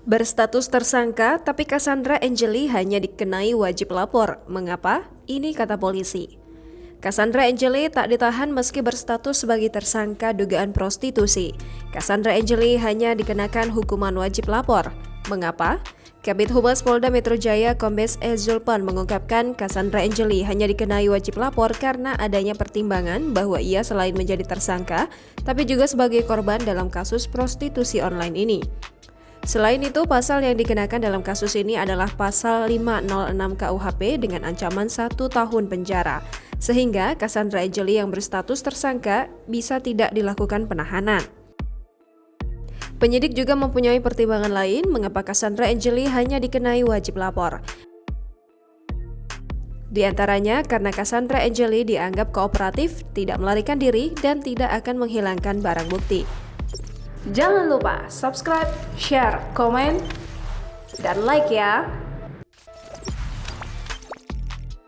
Berstatus tersangka, tapi Cassandra Angeli hanya dikenai wajib lapor. Mengapa? Ini kata polisi. Cassandra Angeli tak ditahan meski berstatus sebagai tersangka dugaan prostitusi. Cassandra Angeli hanya dikenakan hukuman wajib lapor. Mengapa? Kabid Humas Polda Metro Jaya Kombes E. Zulpan mengungkapkan Cassandra Angeli hanya dikenai wajib lapor karena adanya pertimbangan bahwa ia selain menjadi tersangka, tapi juga sebagai korban dalam kasus prostitusi online ini. Selain itu, pasal yang dikenakan dalam kasus ini adalah pasal 506 KUHP dengan ancaman 1 tahun penjara, sehingga Cassandra Angeli yang berstatus tersangka bisa tidak dilakukan penahanan. Penyidik juga mempunyai pertimbangan lain mengapa Cassandra Angeli hanya dikenai wajib lapor. Di antaranya karena Cassandra Angeli dianggap kooperatif, tidak melarikan diri, dan tidak akan menghilangkan barang bukti. Jangan lupa subscribe, share, komen, dan like ya!